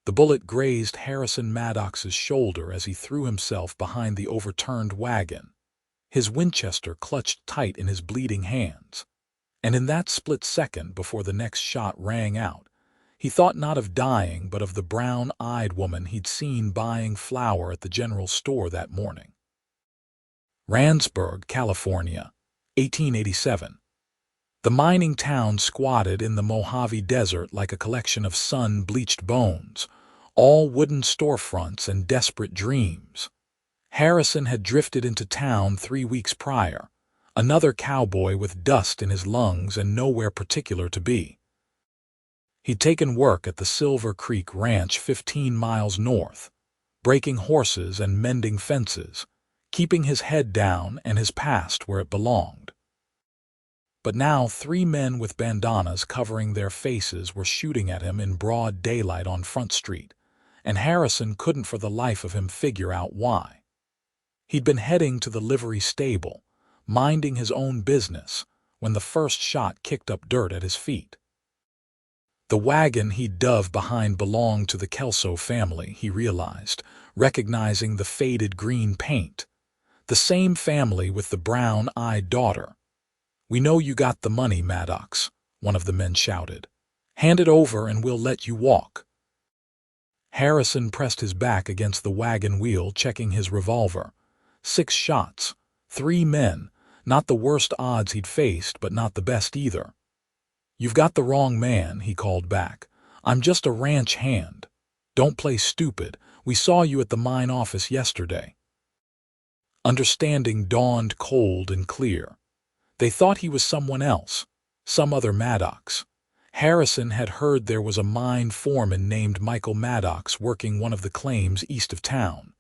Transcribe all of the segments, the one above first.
The bullet grazed Harrison Maddox's shoulder as he threw himself behind the overturned wagon. His Winchester clutched tight in his bleeding hands. And in that split second before the next shot rang out, he thought not of dying but of the brown-eyed woman he'd seen buying flour at the general store that morning. Randsburg, California, 1887. The mining town squatted in the Mojave Desert like a collection of sun-bleached bones, all wooden storefronts and desperate dreams. Harrison had drifted into town 3 weeks prior, another cowboy with dust in his lungs and nowhere particular to be. He'd taken work at the Silver Creek Ranch 15 miles north, breaking horses and mending fences, keeping his head down and his past where it belonged. But now 3 men with bandanas covering their faces were shooting at him in broad daylight on Front Street, and Harrison couldn't for the life of him figure out why. He'd been heading to the livery stable, minding his own business, when the first shot kicked up dirt at his feet. The wagon he'd dove behind belonged to the Kelso family, he realized, recognizing the faded green paint. The same family with the brown-eyed daughter. "We know you got the money, Maddox," one of the men shouted. "Hand it over and we'll let you walk." Harrison pressed his back against the wagon wheel, checking his revolver. 6 shots, 3 men, not the worst odds he'd faced, but not the best either. "You've got the wrong man," he called back. "I'm just a ranch hand. Don't play stupid. We saw you at the mine office yesterday." Understanding dawned cold and clear. They thought he was someone else, some other Maddox. Harrison had heard there was a mine foreman named Michael Maddox working one of the claims east of town.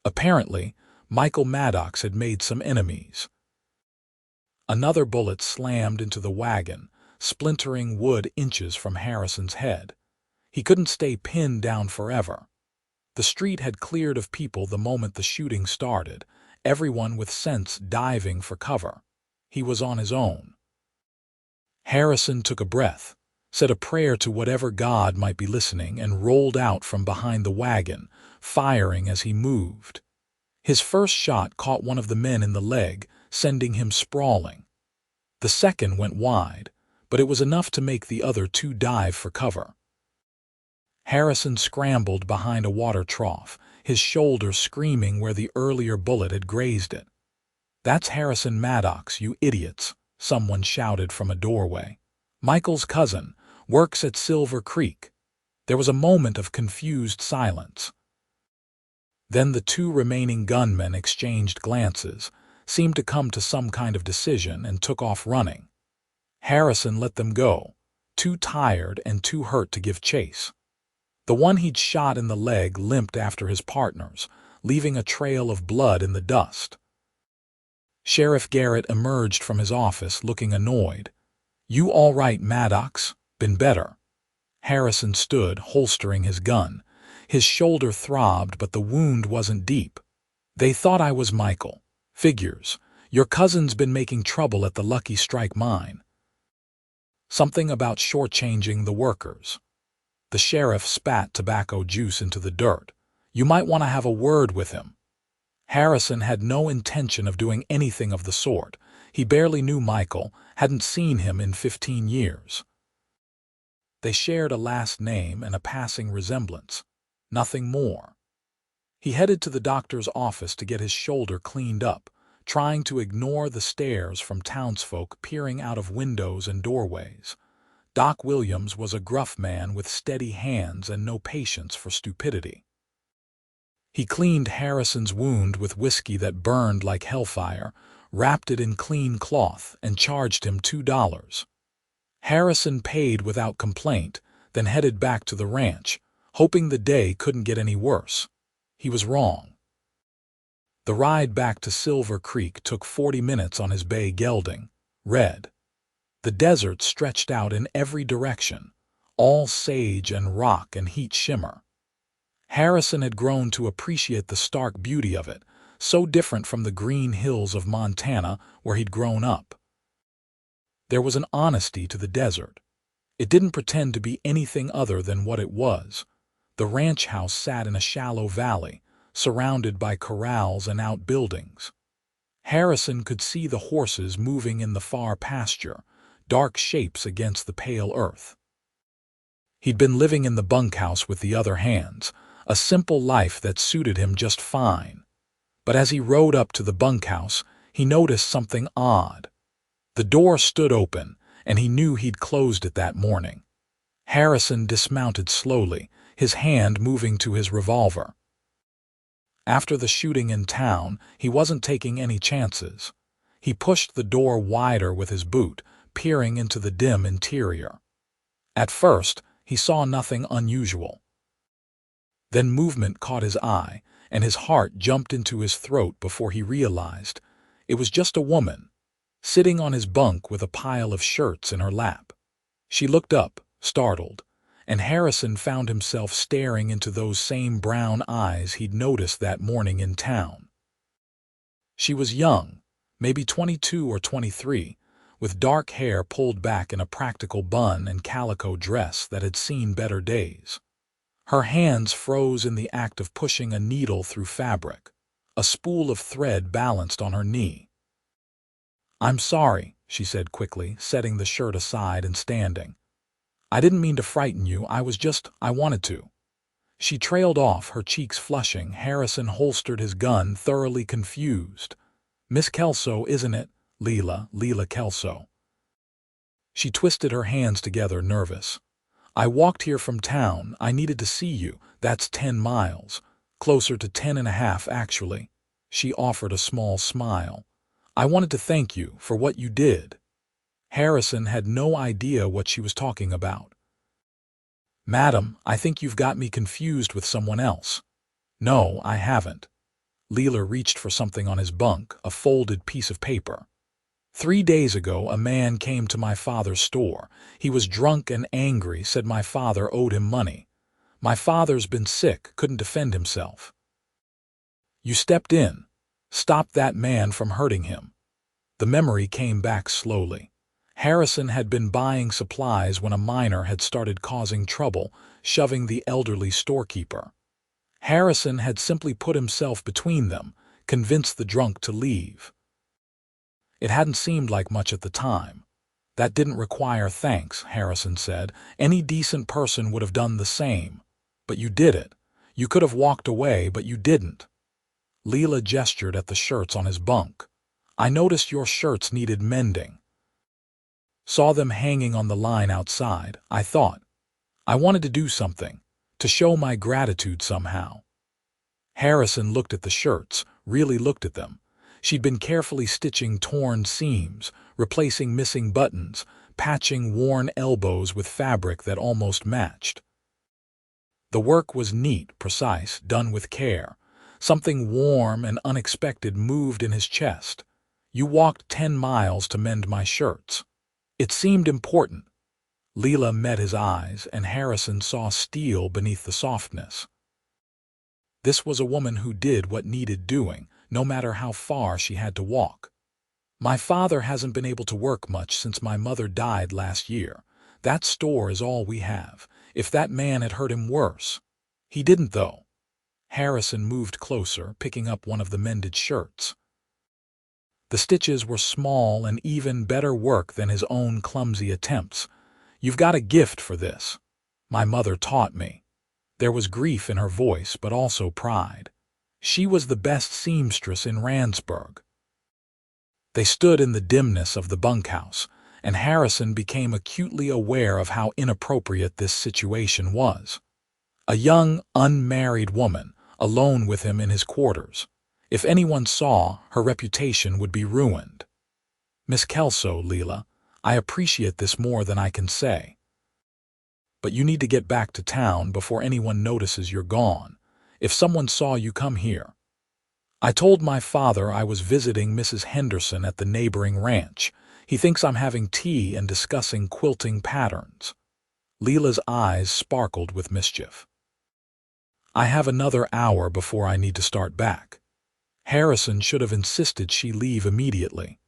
Apparently, Michael Maddox had made some enemies. Another bullet slammed into the wagon, splintering wood inches from Harrison's head. He couldn't stay pinned down forever. The street had cleared of people the moment the shooting started, everyone with sense diving for cover. He was on his own. Harrison took a breath, said a prayer to whatever God might be listening, and rolled out from behind the wagon, firing as he moved. His first shot caught one of the men in the leg, sending him sprawling. The second went wide, but it was enough to make the other 2 dive for cover. Harrison scrambled behind a water trough, his shoulder screaming where the earlier bullet had grazed it. "That's Harrison Maddox, you idiots," someone shouted from a doorway. "Michael's cousin, works at Silver Creek." There was a moment of confused silence. Then the 2 remaining gunmen exchanged glances, seemed to come to some kind of decision, and took off running. Harrison let them go, too tired and too hurt to give chase. The one he'd shot in the leg limped after his partners, leaving a trail of blood in the dust. Sheriff Garrett emerged from his office looking annoyed. "You all right, Maddox? Been better?" Harrison stood, holstering his gun. His shoulder throbbed, but the wound wasn't deep. "They thought I was Michael. Figures. Your cousin's been making trouble at the Lucky Strike mine." Something about shortchanging the workers. The sheriff spat tobacco juice into the dirt. "You might want to have a word with him." Harrison had no intention of doing anything of the sort. He barely knew Michael, hadn't seen him in 15 years. They shared a last name and a passing resemblance. Nothing more. He headed to the doctor's office to get his shoulder cleaned up, trying to ignore the stares from townsfolk peering out of windows and doorways. Doc Williams was a gruff man with steady hands and no patience for stupidity. He cleaned Harrison's wound with whiskey that burned like hellfire, wrapped it in clean cloth, and charged him $2. Harrison paid without complaint, then headed back to the ranch, hoping the day couldn't get any worse. He was wrong. The ride back to Silver Creek took 40 minutes on his bay gelding, Red. The desert stretched out in every direction, all sage and rock and heat shimmer. Harrison had grown to appreciate the stark beauty of it, so different from the green hills of Montana where he'd grown up. There was an honesty to the desert. It didn't pretend to be anything other than what it was, The ranch house sat in a shallow valley, surrounded by corrals and outbuildings. Harrison could see the horses moving in the far pasture, dark shapes against the pale earth. He'd been living in the bunkhouse with the other hands, a simple life that suited him just fine. But as he rode up to the bunkhouse, he noticed something odd. The door stood open, and he knew he'd closed it that morning. Harrison dismounted slowly, his hand moving to his revolver. After the shooting in town, he wasn't taking any chances. He pushed the door wider with his boot, peering into the dim interior. At first, he saw nothing unusual. Then movement caught his eye, and his heart jumped into his throat before he realized it was just a woman, sitting on his bunk with a pile of shirts in her lap. She looked up, startled, and Harrison found himself staring into those same brown eyes he'd noticed that morning in town. She was young, maybe 22 or 23, with dark hair pulled back in a practical bun and calico dress that had seen better days. Her hands froze in the act of pushing a needle through fabric. A spool of thread balanced on her knee. "I'm sorry," she said quickly, setting the shirt aside and standing. "I didn't mean to frighten you, I wanted to." She trailed off, her cheeks flushing. Harrison holstered his gun, thoroughly confused. "Miss Kelso, isn't it? Lila Kelso." She twisted her hands together, nervous. "I walked here from town. I needed to see you. That's 10 miles. Closer to 10.5, actually." She offered a small smile. "I wanted to thank you for what you did." Harrison had no idea what she was talking about. "Madam, I think you've got me confused with someone else." "No, I haven't." Lila reached for something on his bunk, a folded piece of paper. "3 days ago, a man came to my father's store. He was drunk and angry, said my father owed him money. My father's been sick, couldn't defend himself. You stepped in, stopped that man from hurting him." The memory came back slowly. Harrison had been buying supplies when a miner had started causing trouble, shoving the elderly storekeeper. Harrison had simply put himself between them, convinced the drunk to leave. It hadn't seemed like much at the time. "That didn't require thanks," Harrison said. "Any decent person would have done the same. But you did it. You could have walked away, but you didn't." Lila gestured at the shirts on his bunk. "I noticed your shirts needed mending. Saw them hanging on the line outside. I thought I wanted to do something, to show my gratitude somehow." Harrison looked at the shirts, really looked at them. She'd been carefully stitching torn seams, replacing missing buttons, patching worn elbows with fabric that almost matched. The work was neat, precise, done with care. Something warm and unexpected moved in his chest. "You walked 10 miles to mend my shirts." It seemed important. Lila met his eyes, and Harrison saw steel beneath the softness. This was a woman who did what needed doing, no matter how far she had to walk. "My father hasn't been able to work much since my mother died last year. That store is all we have. If that man had hurt him worse." "He didn't, though." Harrison moved closer, picking up one of the mended shirts. The stitches were small and even better work than his own clumsy attempts. "You've got a gift for this. My mother taught me." There was grief in her voice, but also pride. She was the best seamstress in Randsburg. They stood in the dimness of the bunkhouse, and Harrison became acutely aware of how inappropriate this situation was. A young, unmarried woman, alone with him in his quarters. If anyone saw, her reputation would be ruined. "Miss Kelso, Lila, I appreciate this more than I can say. But you need to get back to town before anyone notices you're gone. If someone saw you come here." "I told my father I was visiting Mrs. Henderson at the neighboring ranch. He thinks I'm having tea and discussing quilting patterns." Lila's eyes sparkled with mischief. "I have another hour before I need to start back." Harrison should have insisted she leave immediately.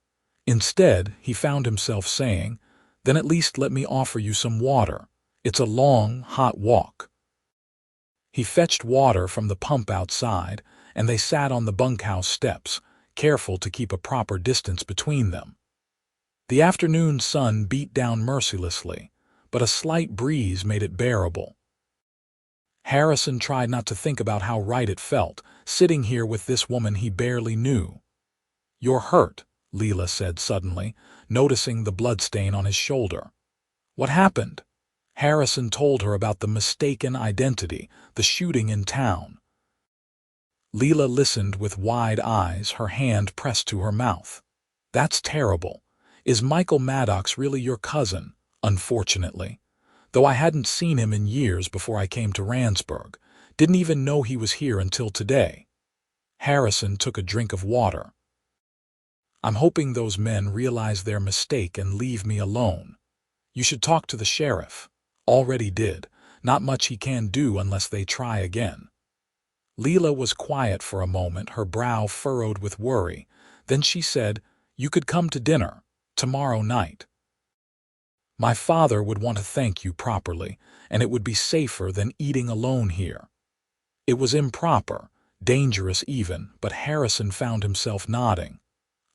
Instead, he found himself saying, "Then at least let me offer you some water. It's a long, hot walk." He fetched water from the pump outside, and they sat on the bunkhouse steps, careful to keep a proper distance between them. The afternoon sun beat down mercilessly, but a slight breeze made it bearable. Harrison tried not to think about how right it felt, sitting here with this woman he barely knew. "You're hurt," Lila said suddenly, noticing the bloodstain on his shoulder. "What happened?" Harrison told her about the mistaken identity, the shooting in town. Lila listened with wide eyes, her hand pressed to her mouth. "That's terrible. Is Michael Maddox really your cousin?" "Unfortunately. Though I hadn't seen him in years before I came to Randsburg. Didn't even know he was here until today." Harrison took a drink of water. "I'm hoping those men realize their mistake and leave me alone. You should talk to the sheriff." "Already did. Not much he can do unless they try again." Lila was quiet for a moment, her brow furrowed with worry. Then she said, "You could come to dinner tomorrow night. My father would want to thank you properly, and it would be safer than eating alone here." It was improper, dangerous even, but Harrison found himself nodding.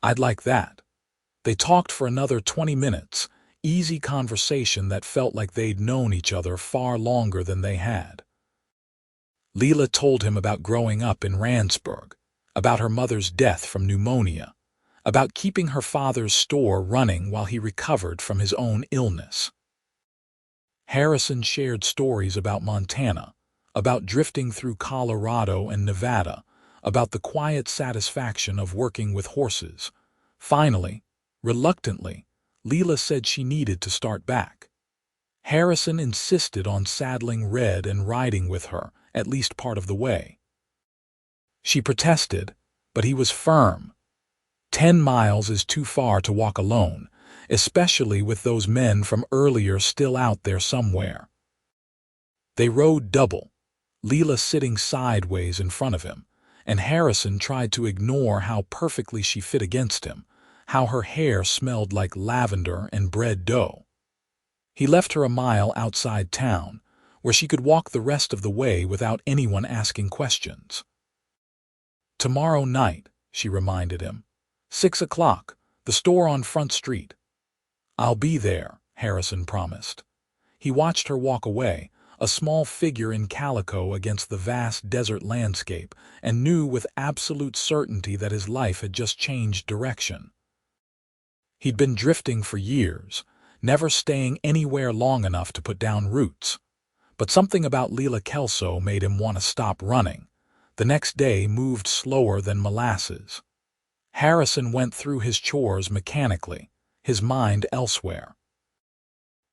"I'd like that." They talked for another 20 minutes, easy conversation that felt like they'd known each other far longer than they had. Lila told him about growing up in Randsburg, about her mother's death from pneumonia, about keeping her father's store running while he recovered from his own illness. Harrison shared stories about Montana, about drifting through Colorado and Nevada, about the quiet satisfaction of working with horses. Finally, reluctantly, Lila said she needed to start back. Harrison insisted on saddling Red and riding with her, at least part of the way. She protested, but he was firm. 10 miles is too far to walk alone, especially with those men from earlier still out there somewhere. They rode double, Lila sitting sideways in front of him, and Harrison tried to ignore how perfectly she fit against him, how her hair smelled like lavender and bread dough. He left her a mile outside town, where she could walk the rest of the way without anyone asking questions. "Tomorrow night," she reminded him. 6 o'clock, the store on Front Street." "I'll be there," Harrison promised. He watched her walk away, a small figure in calico against the vast desert landscape, and knew with absolute certainty that his life had just changed direction. He'd been drifting for years, never staying anywhere long enough to put down roots. But something about Lila Kelso made him want to stop running. The next day moved slower than molasses. Harrison went through his chores mechanically, his mind elsewhere.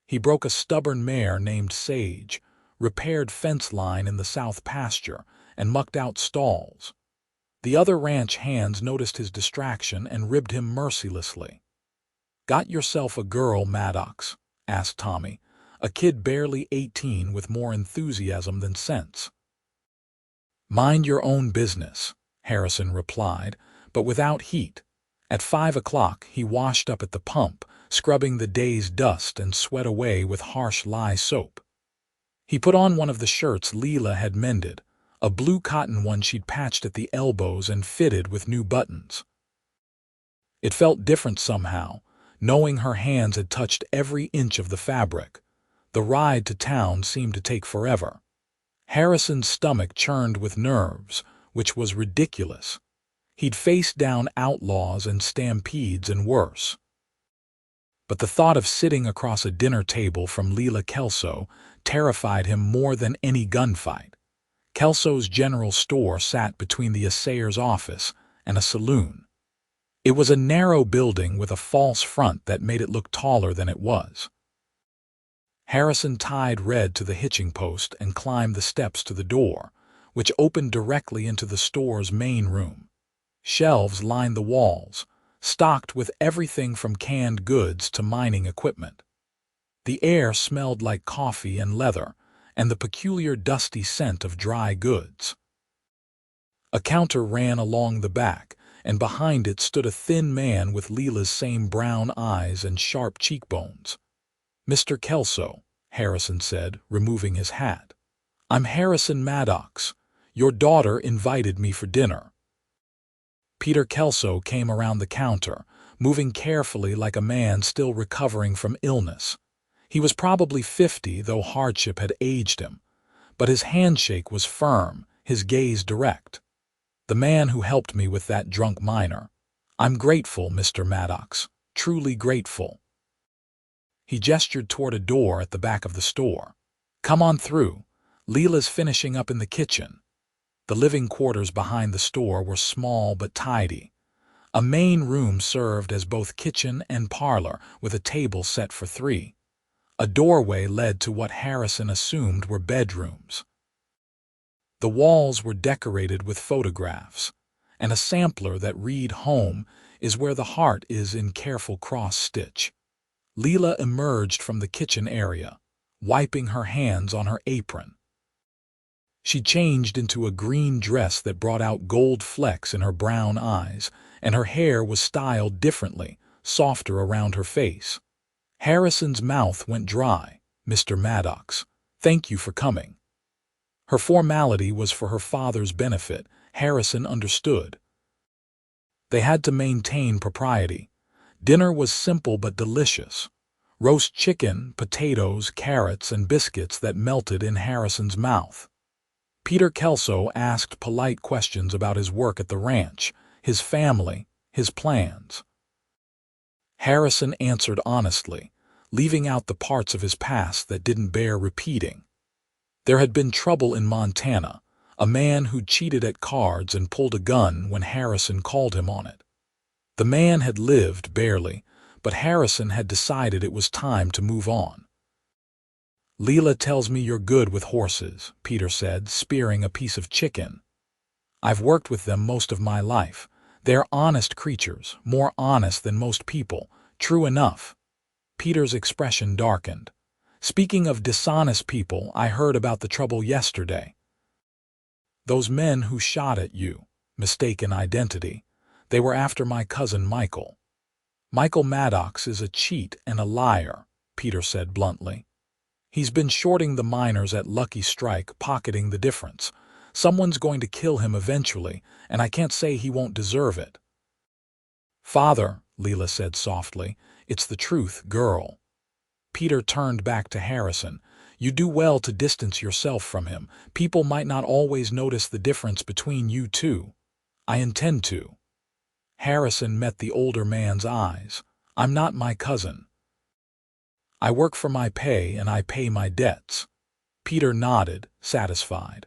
He broke a stubborn mare named Sage, repaired fence line in the south pasture, and mucked out stalls. The other ranch hands noticed his distraction and ribbed him mercilessly. "Got yourself a girl, Maddox?" asked Tommy, a kid barely 18 with more enthusiasm than sense. "Mind your own business," Harrison replied, but without heat. At 5 o'clock he washed up at the pump, scrubbing the day's dust and sweat away with harsh lye soap. He put on one of the shirts Lila had mended, a blue cotton one she'd patched at the elbows and fitted with new buttons. It felt different somehow, knowing her hands had touched every inch of the fabric. The ride to town seemed to take forever. Harrison's stomach churned with nerves, which was ridiculous. He'd faced down outlaws and stampedes and worse. But the thought of sitting across a dinner table from Lila Kelso terrified him more than any gunfight. Kelso's general store sat between the assayer's office and a saloon. It was a narrow building with a false front that made it look taller than it was. Harrison tied Red to the hitching post and climbed the steps to the door, which opened directly into the store's main room. Shelves lined the walls, stocked with everything from canned goods to mining equipment. The air smelled like coffee and leather, and the peculiar dusty scent of dry goods. A counter ran along the back, and behind it stood a thin man with Lila's same brown eyes and sharp cheekbones. "Mr. Kelso," Harrison said, removing his hat. I'm Harrison Maddox. Your daughter invited me for dinner. Peter Kelso came around the counter, moving carefully like a man still recovering from illness. He was probably 50, though hardship had aged him, but his handshake was firm, his gaze direct. The man who helped me with that drunk miner. I'm grateful, Mr. Maddox, truly grateful. He gestured toward a door at the back of the store. Come on through. Lila's finishing up in the kitchen. The living quarters behind the store were small but tidy. A main room served as both kitchen and parlor, with a table set for 3. A doorway led to what Harrison assumed were bedrooms. The walls were decorated with photographs, and a sampler that read "Home is where the heart is" in careful cross-stitch. Lila emerged from the kitchen area, wiping her hands on her apron. She changed into a green dress that brought out gold flecks in her brown eyes, and her hair was styled differently, softer around her face. Harrison's mouth went dry. Mr. Maddox, thank you for coming. Her formality was for her father's benefit. Harrison understood. They had to maintain propriety. Dinner was simple but delicious. Roast chicken, potatoes, carrots, and biscuits that melted in Harrison's mouth. Peter Kelso asked polite questions about his work at the ranch, his family, his plans. Harrison answered honestly, leaving out the parts of his past that didn't bear repeating. There had been trouble in Montana, a man who cheated at cards and pulled a gun when Harrison called him on it. The man had lived barely, but Harrison had decided it was time to move on. Lila tells me you're good with horses, Peter said, spearing a piece of chicken. I've worked with them most of my life. They're honest creatures, more honest than most people. True enough. Peter's expression darkened. Speaking of dishonest people, I heard about the trouble yesterday. Those men who shot at you, mistaken identity. They were after my cousin Michael. Michael Maddox is a cheat and a liar, Peter said bluntly. He's been shorting the miners at Lucky Strike, pocketing the difference. Someone's going to kill him eventually, and I can't say he won't deserve it. Father, Lila said softly, it's the truth, girl. Peter turned back to Harrison. You do well to distance yourself from him. People might not always notice the difference between you two. I intend to. Harrison met the older man's eyes. I'm not my cousin. I work for my pay and I pay my debts. Peter nodded, satisfied.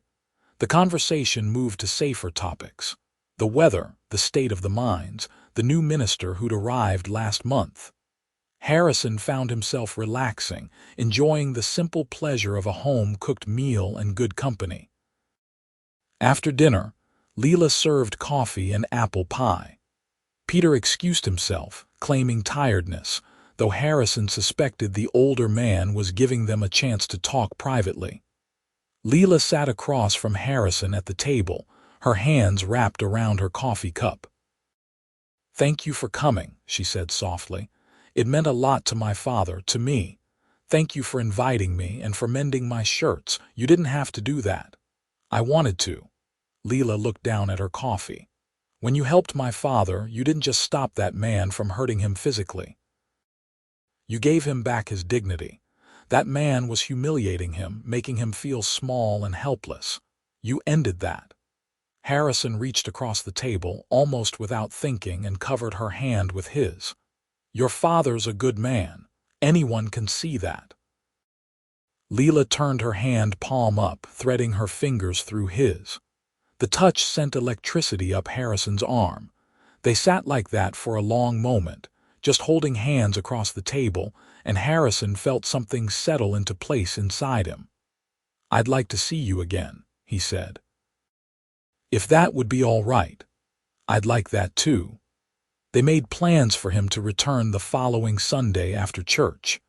The conversation moved to safer topics. The weather, the state of the mines, the new minister who'd arrived last month. Harrison found himself relaxing, enjoying the simple pleasure of a home-cooked meal and good company. After dinner, Lila served coffee and apple pie. Peter excused himself, claiming tiredness, though Harrison suspected the older man was giving them a chance to talk privately. Lila sat across from Harrison at the table, her hands wrapped around her coffee cup. Thank you for coming, she said softly. It meant a lot to my father, to me. Thank you for inviting me and for mending my shirts. You didn't have to do that. I wanted to. Lila looked down at her coffee. When you helped my father, you didn't just stop that man from hurting him physically. You gave him back his dignity. That man was humiliating him, making him feel small and helpless. You ended that. Harrison reached across the table, almost without thinking, and covered her hand with his. Your father's a good man. Anyone can see that. Lila turned her hand palm up, threading her fingers through his. The touch sent electricity up Harrison's arm. They sat like that for a long moment, just holding hands across the table, and Harrison felt something settle into place inside him. I'd like to see you again, he said. If that would be all right. I'd like that too. They made plans for him to return the following Sunday after church.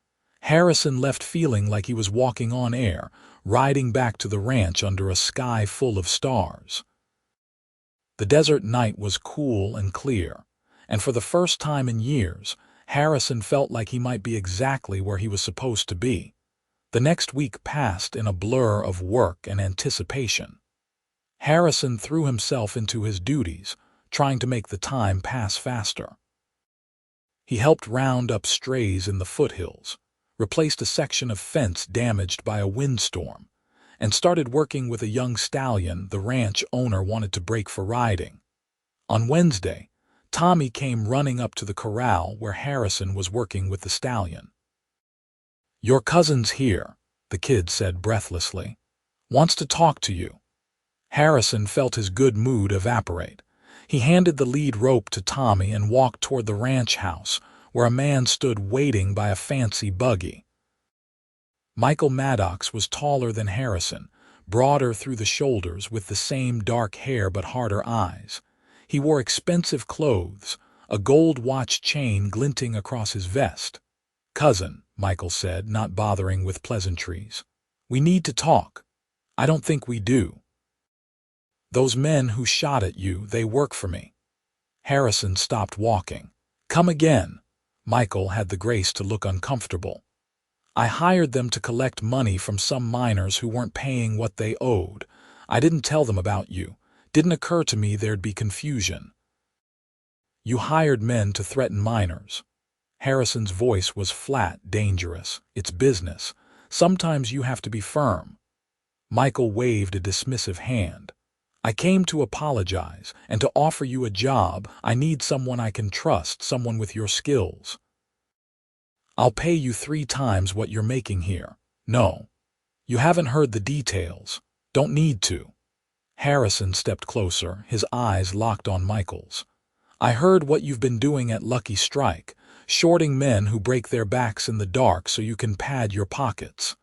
Harrison left feeling like he was walking on air, riding back to the ranch under a sky full of stars. The desert night was cool and clear, and for the first time in years, Harrison felt like he might be exactly where he was supposed to be. The next week passed in a blur of work and anticipation. Harrison threw himself into his duties, trying to make the time pass faster. He helped round up strays in the foothills, replaced a section of fence damaged by a windstorm, and started working with a young stallion the ranch owner wanted to break for riding. On Wednesday, Tommy came running up to the corral where Harrison was working with the stallion. "Your cousin's here," the kid said breathlessly. "Wants to talk to you." Harrison felt his good mood evaporate. He handed the lead rope to Tommy and walked toward the ranch house, where a man stood waiting by a fancy buggy. Michael Maddox was taller than Harrison, broader through the shoulders with the same dark hair but harder eyes. He wore expensive clothes, a gold watch chain glinting across his vest. "Cousin," Michael said, not bothering with pleasantries. "We need to talk." "I don't think we do." "Those men who shot at you, they work for me." Harrison stopped walking. "Come again." Michael had the grace to look uncomfortable. "I hired them to collect money from some miners who weren't paying what they owed. I didn't tell them about you. Didn't occur to me there'd be confusion." "You hired men to threaten miners." Harrison's voice was flat, dangerous. "It's business. Sometimes you have to be firm." Michael waved a dismissive hand. "I came to apologize and to offer you a job. I need someone I can trust, someone with your skills." "I'll pay you 3 times what you're making here." "No. You haven't heard the details. Don't need to." Harrison stepped closer, his eyes locked on Michael's. "I heard what you've been doing at Lucky Strike, shorting men who break their backs in the dark so you can pad your pockets."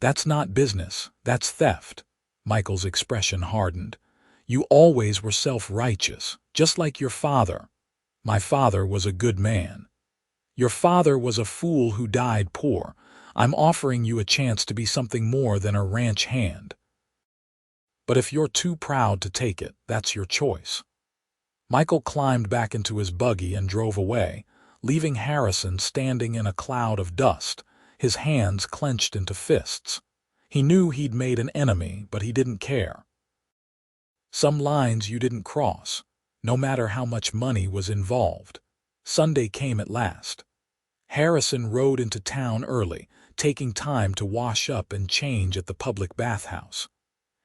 "That's not business, that's theft." Michael's expression hardened. "You always were self-righteous, just like your father." "My father was a good man." "Your father was a fool who died poor. I'm offering you a chance to be something more than a ranch hand. But if you're too proud to take it, that's your choice." Michael climbed back into his buggy and drove away, leaving Harrison standing in a cloud of dust, his hands clenched into fists. He knew he'd made an enemy, but he didn't care. Some lines you didn't cross, no matter how much money was involved. Sunday came at last. Harrison rode into town early, taking time to wash up and change at the public bathhouse.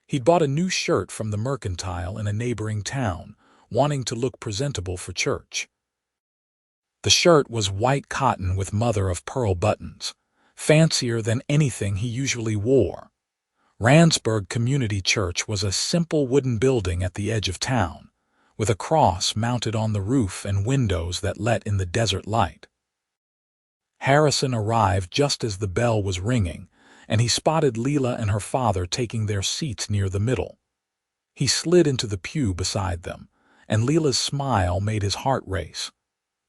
He'd bought a new shirt from the Mercantile in a neighboring town, wanting to look presentable for church. The shirt was white cotton with mother-of-pearl buttons, fancier than anything he usually wore. Randsburg Community Church was a simple wooden building at the edge of town, with a cross mounted on the roof and windows that let in the desert light. Harrison arrived just as the bell was ringing, and he spotted Lila and her father taking their seats near the middle. He slid into the pew beside them, and Lila's smile made his heart race.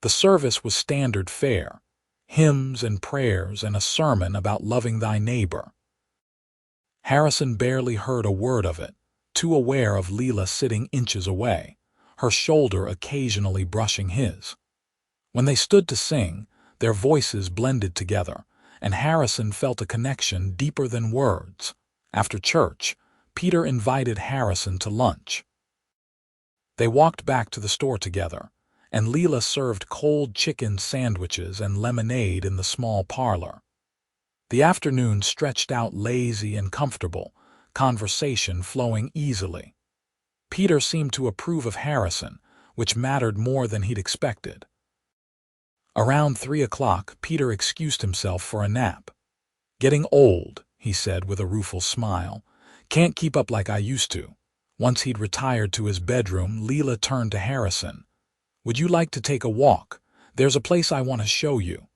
The service was standard fare, hymns and prayers and a sermon about loving thy neighbor. Harrison barely heard a word of it, too aware of Lila sitting inches away, her shoulder occasionally brushing his. When they stood to sing, their voices blended together, and Harrison felt a connection deeper than words. After church, Peter invited Harrison to lunch. They walked back to the store together, and Lila served cold chicken sandwiches and lemonade in the small parlor. The afternoon stretched out lazy and comfortable, conversation flowing easily. Peter seemed to approve of Harrison, which mattered more than he'd expected. Around 3 o'clock, Peter excused himself for a nap. "Getting old," he said with a rueful smile. "Can't keep up like I used to." Once he'd retired to his bedroom, Lila turned to Harrison. "Would you like to take a walk? There's a place I want to show you."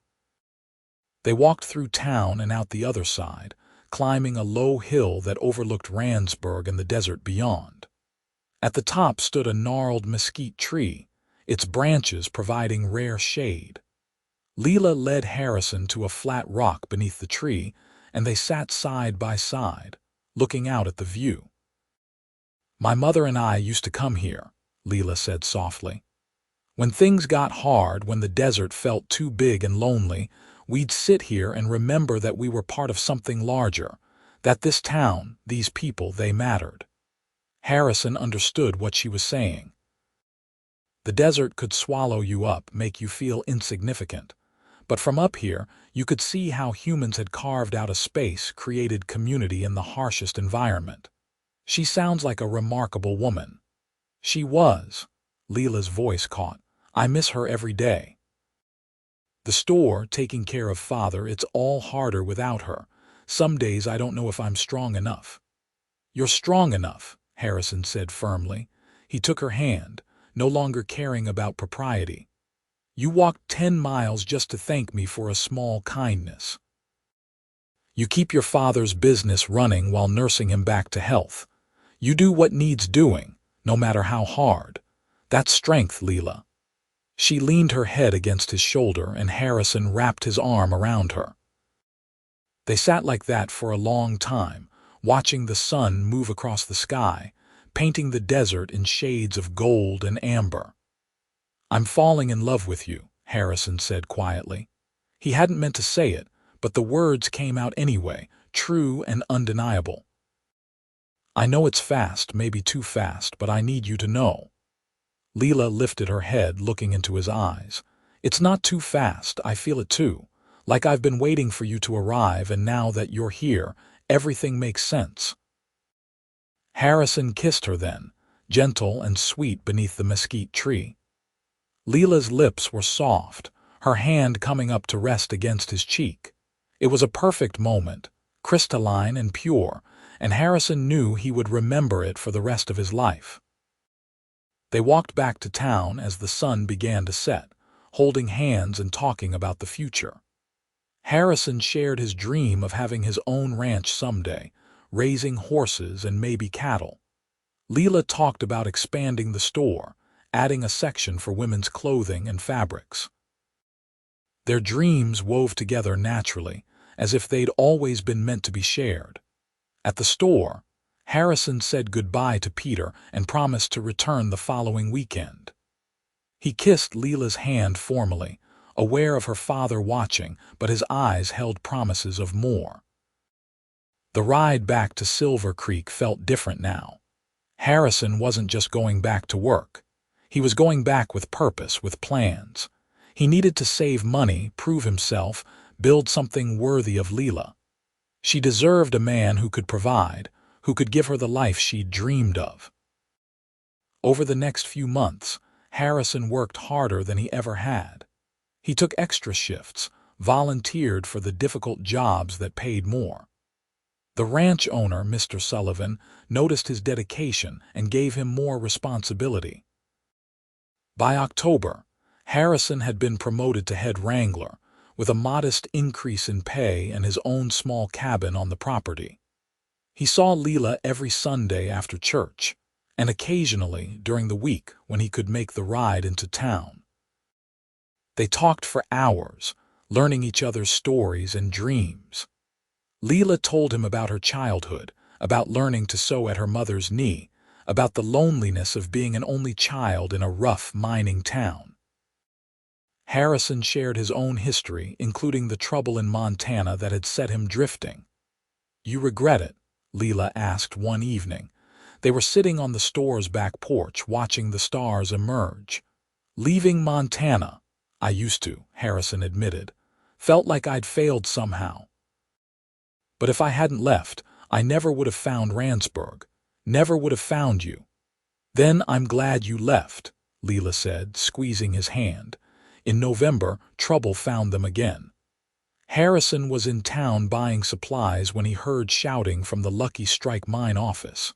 They walked through town and out the other side, climbing a low hill that overlooked Randsburg and the desert beyond. At the top stood a gnarled mesquite tree, its branches providing rare shade. Lila led Harrison to a flat rock beneath the tree, and they sat side by side, looking out at the view. "My mother and I used to come here," Lila said softly. "When things got hard, when the desert felt too big and lonely, we'd sit here and remember that we were part of something larger, that this town, these people, they mattered. Harrison understood what she was saying. The desert could swallow you up, make you feel insignificant. But from up here, you could see how humans had carved out a space, created community in the harshest environment. She sounds like a remarkable woman. She was. Lila's voice caught. I miss her every day. The store, taking care of father, it's all harder without her. Some days I don't know if I'm strong enough. You're strong enough, Harrison said firmly. He took her hand, no longer caring about propriety. You walked 10 miles just to thank me for a small kindness. You keep your father's business running while nursing him back to health. You do what needs doing, no matter how hard. That's strength, Lila. She leaned her head against his shoulder, and Harrison wrapped his arm around her. They sat like that for a long time, watching the sun move across the sky, painting the desert in shades of gold and amber. I'm falling in love with you, Harrison said quietly. He hadn't meant to say it, but the words came out anyway, true and undeniable. I know it's fast, maybe too fast, but I need you to know. Lila lifted her head, looking into his eyes. It's not too fast, I feel it too. Like I've been waiting for you to arrive, and now that you're here, everything makes sense. Harrison kissed her then, gentle and sweet beneath the mesquite tree. Lila's lips were soft, her hand coming up to rest against his cheek. It was a perfect moment, crystalline and pure, and Harrison knew he would remember it for the rest of his life. They walked back to town as the sun began to set, holding hands and talking about the future. Harrison shared his dream of having his own ranch someday, raising horses and maybe cattle. Lila talked about expanding the store, adding a section for women's clothing and fabrics. Their dreams wove together naturally, as if they'd always been meant to be shared. At the store, Harrison said goodbye to Peter and promised to return the following weekend. He kissed Lila's hand formally, aware of her father watching, but his eyes held promises of more. The ride back to Silver Creek felt different now. Harrison wasn't just going back to work. He was going back with purpose, with plans. He needed to save money, prove himself, build something worthy of Lila. She deserved a man who could provide, who could give her the life she'd dreamed of. Over the next few months, Harrison worked harder than he ever had. He took extra shifts, volunteered for the difficult jobs that paid more. The ranch owner, Mr. Sullivan, noticed his dedication and gave him more responsibility. By October, Harrison had been promoted to head wrangler, with a modest increase in pay and his own small cabin on the property. He saw Lila every Sunday after church, and occasionally during the week when he could make the ride into town. They talked for hours, learning each other's stories and dreams. Lila told him about her childhood, about learning to sew at her mother's knee, about the loneliness of being an only child in a rough mining town. Harrison shared his own history, including the trouble in Montana that had set him drifting. You regret it? Lila asked one evening. They were sitting on the store's back porch, watching the stars emerge. Leaving Montana, I used to, Harrison admitted. Felt like I'd failed somehow. But if I hadn't left, I never would have found Randsburg. Never would have found you. Then I'm glad you left, Lila said, squeezing his hand. In November, trouble found them again. Harrison was in town buying supplies when he heard shouting from the Lucky Strike mine office.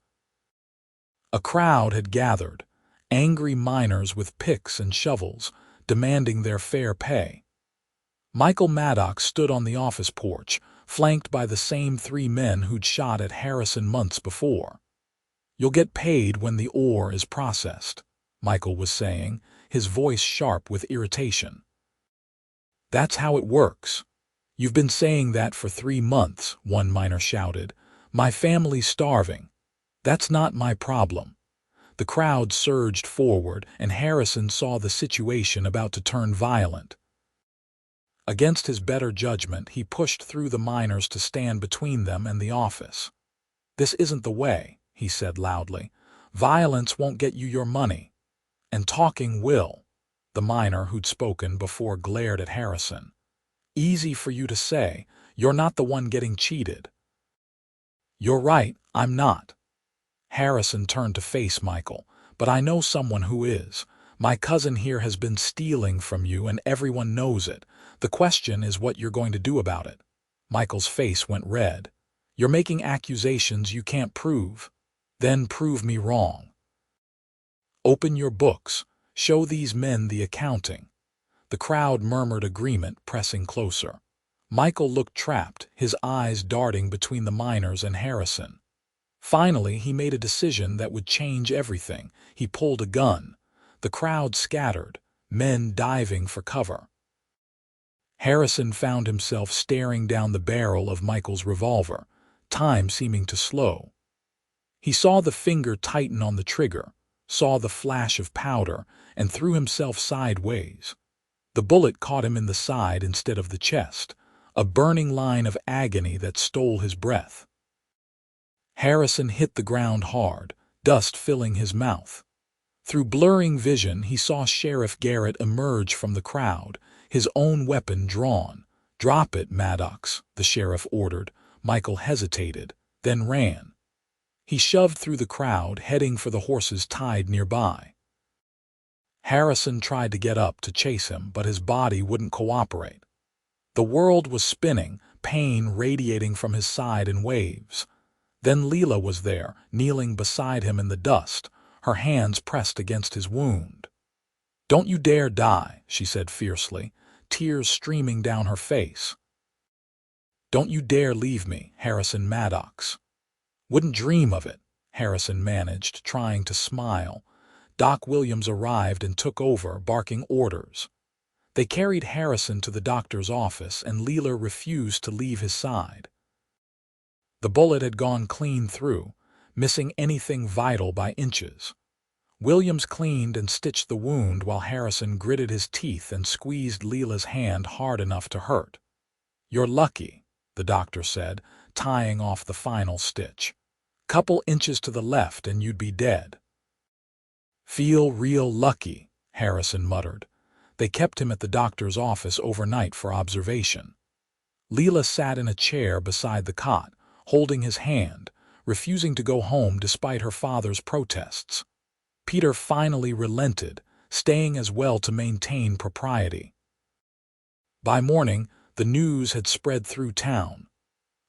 A crowd had gathered, angry miners with picks and shovels, demanding their fair pay. Michael Maddox stood on the office porch, flanked by the same 3 men who'd shot at Harrison months before. You'll get paid when the ore is processed, Michael was saying, his voice sharp with irritation. That's how it works. You've been saying that for 3 months, one miner shouted. My family's starving. That's not my problem. The crowd surged forward, and Harrison saw the situation about to turn violent. Against his better judgment, he pushed through the miners to stand between them and the office. "This isn't the way," he said loudly. "Violence won't get you your money. And talking will." The miner who'd spoken before glared at Harrison. "Easy for you to say. You're not the one getting cheated." "You're right, I'm not." Harrison turned to face Michael. "But I know someone who is. My cousin here has been stealing from you and everyone knows it. The question is what you're going to do about it." Michael's face went red. "You're making accusations you can't prove. Then prove me wrong. Open your books. Show these men the accounting." The crowd murmured agreement, pressing closer. Michael looked trapped, his eyes darting between the miners and Harrison. Finally, he made a decision that would change everything. He pulled a gun. The crowd scattered, men diving for cover. Harrison found himself staring down the barrel of Michael's revolver, time seeming to slow. He saw the finger tighten on the trigger, saw the flash of powder, and threw himself sideways. The bullet caught him in the side instead of the chest, a burning line of agony that stole his breath. Harrison hit the ground hard, dust filling his mouth. Through blurring vision, he saw Sheriff Garrett emerge from the crowd, his own weapon drawn. "Drop it, Maddox," the sheriff ordered. Michael hesitated, then ran. He shoved through the crowd, heading for the horses tied nearby. Harrison tried to get up to chase him, but his body wouldn't cooperate. The world was spinning, pain radiating from his side in waves. Then Lila was there, kneeling beside him in the dust, her hands pressed against his wound. "Don't you dare die," she said fiercely, tears streaming down her face. "Don't you dare leave me, Harrison Maddox." "Wouldn't dream of it," Harrison managed, trying to smile. Doc Williams arrived and took over, barking orders. They carried Harrison to the doctor's office, and Lila refused to leave his side. The bullet had gone clean through, missing anything vital by inches. Williams cleaned and stitched the wound while Harrison gritted his teeth and squeezed Lila's hand hard enough to hurt. "You're lucky," the doctor said, tying off the final stitch. "Couple inches to the left and you'd be dead." "Feel real lucky," Harrison muttered. They kept him at the doctor's office overnight for observation. Lila sat in a chair beside the cot, holding his hand, refusing to go home despite her father's protests. Peter finally relented, staying as well to maintain propriety. By morning, the news had spread through town.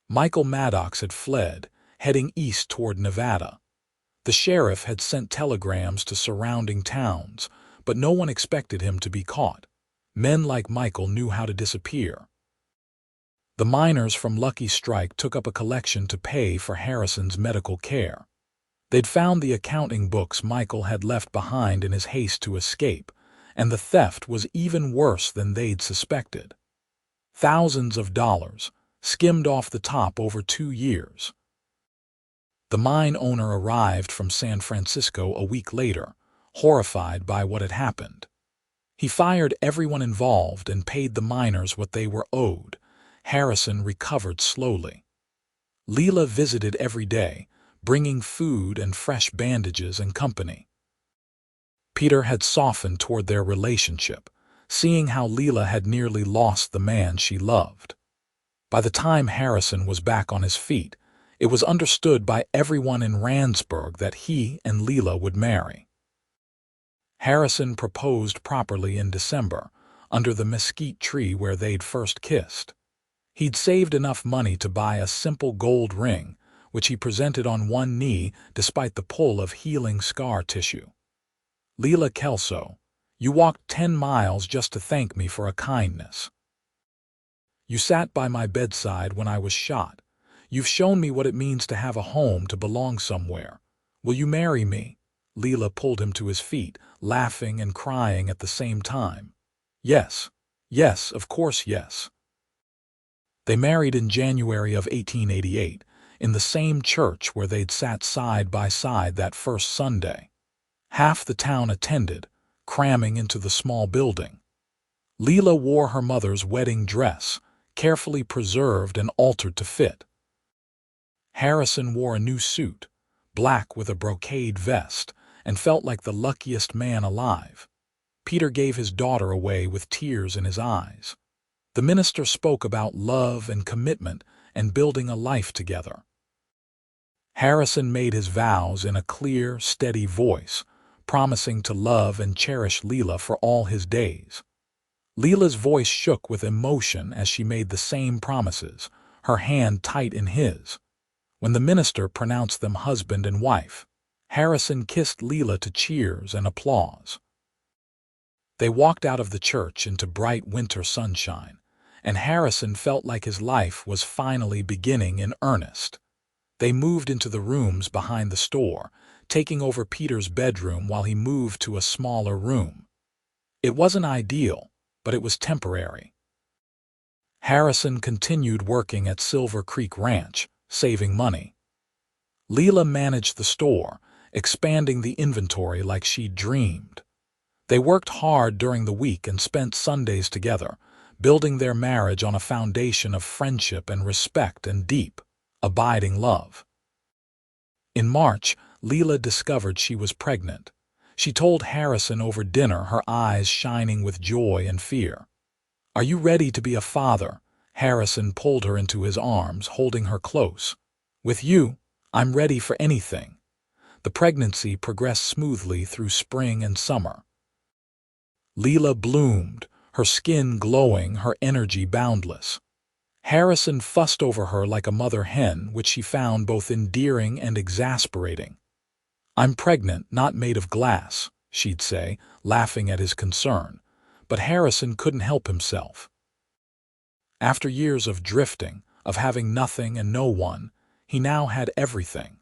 Michael Maddox had fled, heading east toward Nevada. The sheriff had sent telegrams to surrounding towns, but no one expected him to be caught. Men like Michael knew how to disappear. The miners from Lucky Strike took up a collection to pay for Harrison's medical care. They'd found the accounting books Michael had left behind in his haste to escape, and the theft was even worse than they'd suspected. Thousands of dollars, skimmed off the top over 2 years. The mine owner arrived from San Francisco a week later, horrified by what had happened. He fired everyone involved and paid the miners what they were owed. Harrison recovered slowly. Lila visited every day, bringing food and fresh bandages and company. Peter had softened toward their relationship, seeing how Lila had nearly lost the man she loved. By the time Harrison was back on his feet, it was understood by everyone in Randsburg that he and Lila would marry. Harrison proposed properly in December, under the mesquite tree where they'd first kissed. He'd saved enough money to buy a simple gold ring, which he presented on one knee despite the pull of healing scar tissue. "Lila Kelso, you walked 10 miles just to thank me for a kindness. You sat by my bedside when I was shot. You've shown me what it means to have a home, to belong somewhere. Will you marry me?" Lila pulled him to his feet, laughing and crying at the same time. "Yes, yes, of course yes." They married in January of 1888, in the same church where they'd sat side by side that first Sunday. Half the town attended, cramming into the small building. Lila wore her mother's wedding dress, carefully preserved and altered to fit. Harrison wore a new suit, black with a brocade vest, and felt like the luckiest man alive. Peter gave his daughter away with tears in his eyes. The minister spoke about love and commitment and building a life together. Harrison made his vows in a clear, steady voice, promising to love and cherish Lila for all his days. Lila's voice shook with emotion as she made the same promises, her hand tight in his. When the minister pronounced them husband and wife, Harrison kissed Lila to cheers and applause. They walked out of the church into bright winter sunshine, and Harrison felt like his life was finally beginning in earnest. They moved into the rooms behind the store, taking over Peter's bedroom while he moved to a smaller room. It wasn't ideal, but it was temporary. Harrison continued working at Silver Creek Ranch, saving money. Lila managed the store, expanding the inventory like she'd dreamed. They worked hard during the week and spent Sundays together, building their marriage on a foundation of friendship and respect and deep, abiding love. In March, Lila discovered she was pregnant. She told Harrison over dinner, her eyes shining with joy and fear. "Are you ready to be a father?" Harrison pulled her into his arms, holding her close. "With you, I'm ready for anything." The pregnancy progressed smoothly through spring and summer. Lila bloomed, her skin glowing, her energy boundless. Harrison fussed over her like a mother hen, which she found both endearing and exasperating. "I'm pregnant, not made of glass," she'd say, laughing at his concern. But Harrison couldn't help himself. After years of drifting, of having nothing and no one, he now had everything.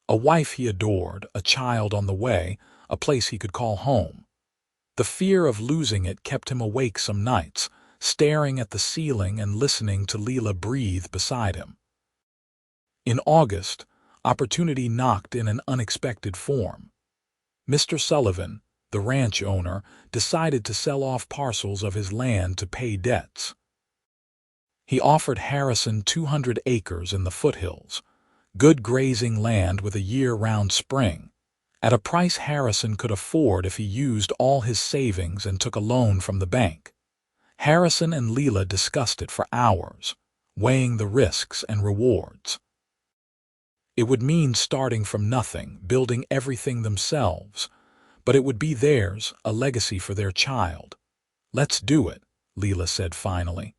A wife he adored, a child on the way, a place he could call home. The fear of losing it kept him awake some nights, staring at the ceiling and listening to Lila breathe beside him. In August, opportunity knocked in an unexpected form. Mr. Sullivan, the ranch owner, decided to sell off parcels of his land to pay debts. He offered Harrison 200 acres in the foothills, good grazing land with a year-round spring, at a price Harrison could afford if he used all his savings and took a loan from the bank. Harrison and Lila discussed it for hours, weighing the risks and rewards. It would mean starting from nothing, building everything themselves, but it would be theirs, a legacy for their child. "Let's do it," Lila said finally.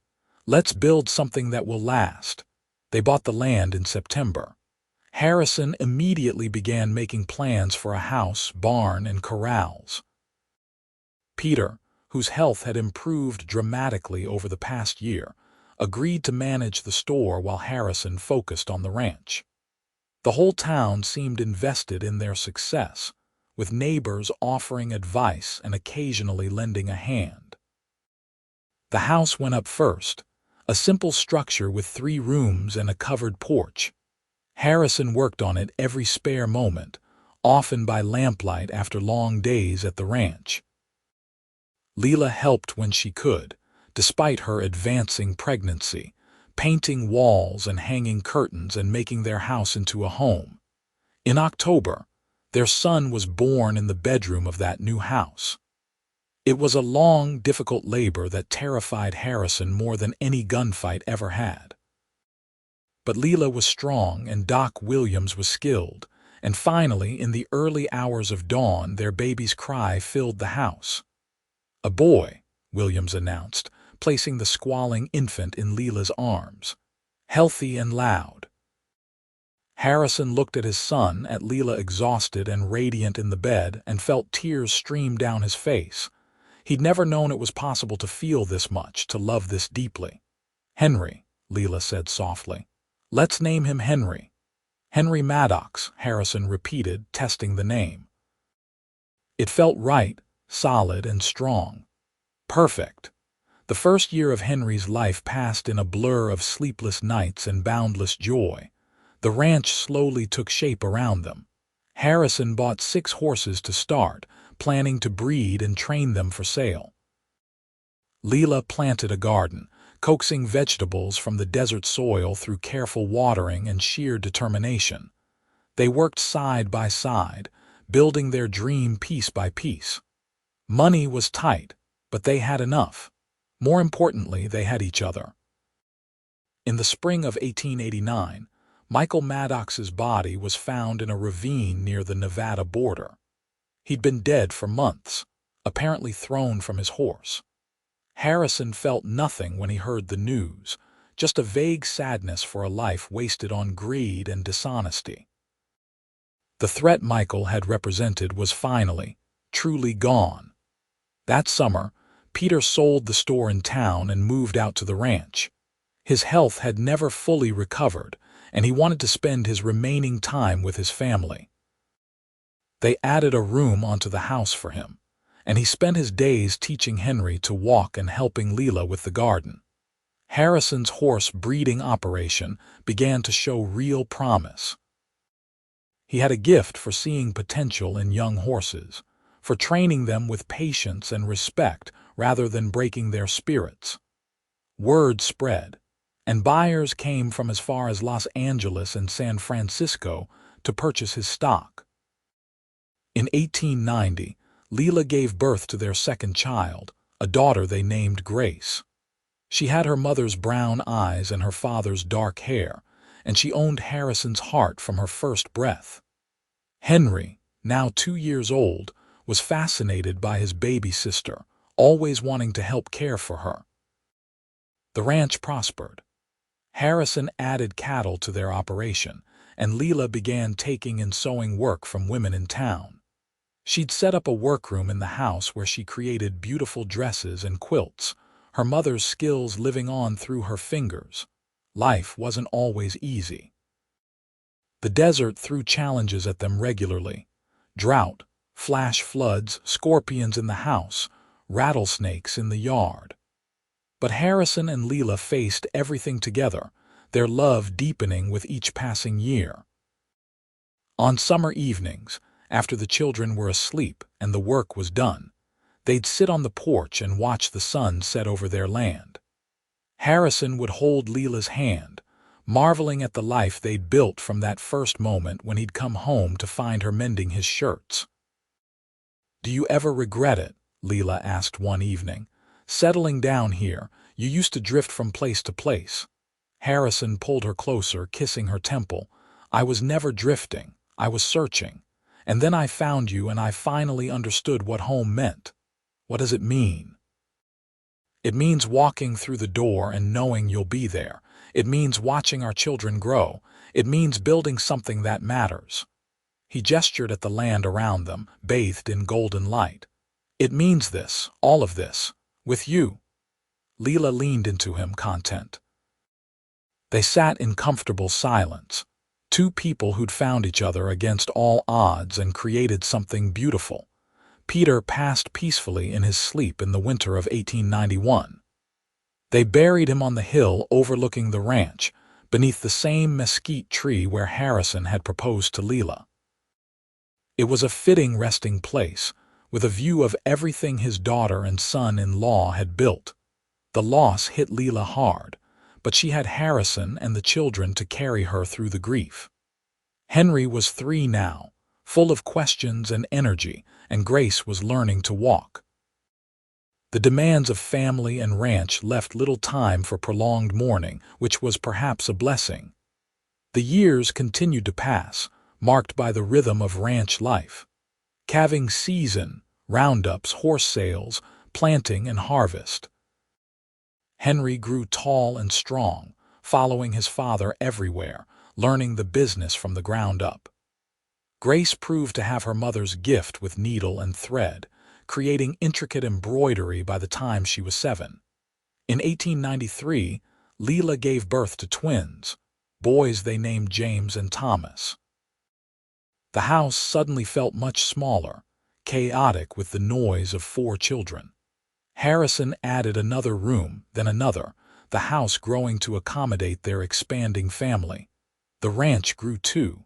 "Let's build something that will last." They bought the land in September. Harrison immediately began making plans for a house, barn, and corrals. Peter, whose health had improved dramatically over the past year, agreed to manage the store while Harrison focused on the ranch. The whole town seemed invested in their success, with neighbors offering advice and occasionally lending a hand. The house went up first, a simple structure with 3 rooms and a covered porch. Harrison worked on it every spare moment, often by lamplight after long days at the ranch. Lila helped when she could, despite her advancing pregnancy, painting walls and hanging curtains and making their house into a home. In October, their son was born in the bedroom of that new house. It was a long, difficult labor that terrified Harrison more than any gunfight ever had. But Lila was strong and Doc Williams was skilled, and finally, in the early hours of dawn, their baby's cry filled the house. "A boy," Williams announced, placing the squalling infant in Lila's arms. "Healthy and loud." Harrison looked at his son, at Lila exhausted and radiant in the bed, and felt tears stream down his face. He'd never known it was possible to feel this much, to love this deeply. "Henry," Lila said softly. "Let's name him Henry." "Henry Maddox," Harrison repeated, testing the name. It felt right, solid and strong. Perfect. The first year of Henry's life passed in a blur of sleepless nights and boundless joy. The ranch slowly took shape around them. Harrison bought 6 horses to start, planning to breed and train them for sale. Lila planted a garden, coaxing vegetables from the desert soil through careful watering and sheer determination. They worked side by side, building their dream piece by piece. Money was tight, but they had enough. More importantly, they had each other. In the spring of 1889, Michael Maddox's body was found in a ravine near the Nevada border. He'd been dead for months, apparently thrown from his horse. Harrison felt nothing when he heard the news, just a vague sadness for a life wasted on greed and dishonesty. The threat Michael had represented was finally, truly gone. That summer, Peter sold the store in town and moved out to the ranch. His health had never fully recovered, and he wanted to spend his remaining time with his family. They added a room onto the house for him, and he spent his days teaching Henry to walk and helping Lila with the garden. Harrison's horse breeding operation began to show real promise. He had a gift for seeing potential in young horses, for training them with patience and respect rather than breaking their spirits. Word spread, and buyers came from as far as Los Angeles and San Francisco to purchase his stock. In 1890, Lila gave birth to their second child, a daughter they named Grace. She had her mother's brown eyes and her father's dark hair, and she owned Harrison's heart from her first breath. Henry, now 2 years old, was fascinated by his baby sister, always wanting to help care for her. The ranch prospered. Harrison added cattle to their operation, and Lila began taking in sewing work from women in town. She'd set up a workroom in the house where she created beautiful dresses and quilts, her mother's skills living on through her fingers. Life wasn't always easy. The desert threw challenges at them regularly: drought, flash floods, scorpions in the house, rattlesnakes in the yard. But Harrison and Lila faced everything together, their love deepening with each passing year. On summer evenings, after the children were asleep and the work was done, they'd sit on the porch and watch the sun set over their land. Harrison would hold Lila's hand, marveling at the life they'd built from that first moment when he'd come home to find her mending his shirts. "Do you ever regret it?" Lila asked one evening. "Settling down here, you used to drift from place to place." Harrison pulled her closer, kissing her temple. "I was never drifting. I was searching. And then I found you and I finally understood what home meant." "What does it mean?" "It means walking through the door and knowing you'll be there. It means watching our children grow. It means building something that matters." He gestured at the land around them, bathed in golden light. "It means this, all of this, with you." Lila leaned into him, content. They sat in comfortable silence, two people who'd found each other against all odds and created something beautiful. Peter passed peacefully in his sleep in the winter of 1891. They buried him on the hill overlooking the ranch, beneath the same mesquite tree where Harrison had proposed to Lila. It was a fitting resting place, with a view of everything his daughter and son-in-law had built. The loss hit Lila hard, but she had Harrison and the children to carry her through the grief. Henry was 3 now, full of questions and energy, and Grace was learning to walk. The demands of family and ranch left little time for prolonged mourning, which was perhaps a blessing. The years continued to pass, marked by the rhythm of ranch life. Calving season, roundups, horse sales, planting and harvest. Henry grew tall and strong, following his father everywhere, learning the business from the ground up. Grace proved to have her mother's gift with needle and thread, creating intricate embroidery by the time she was 7. In 1893, Lila gave birth to twins, boys they named James and Thomas. The house suddenly felt much smaller, chaotic with the noise of 4 children. Harrison added another room, then another, the house growing to accommodate their expanding family. The ranch grew too.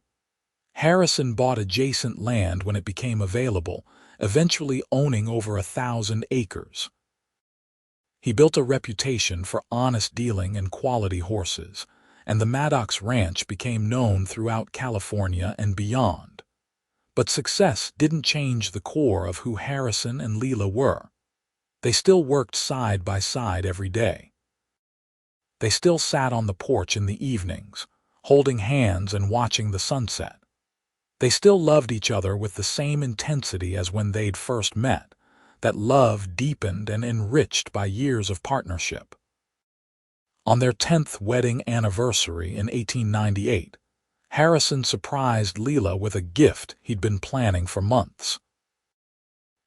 Harrison bought adjacent land when it became available, eventually owning over 1,000 acres. He built a reputation for honest dealing and quality horses, and the Maddox Ranch became known throughout California and beyond. But success didn't change the core of who Harrison and Lila were. They still worked side by side every day. They still sat on the porch in the evenings, holding hands and watching the sunset. They still loved each other with the same intensity as when they'd first met, that love deepened and enriched by years of partnership. On their 10th wedding anniversary in 1898, Harrison surprised Lila with a gift he'd been planning for months.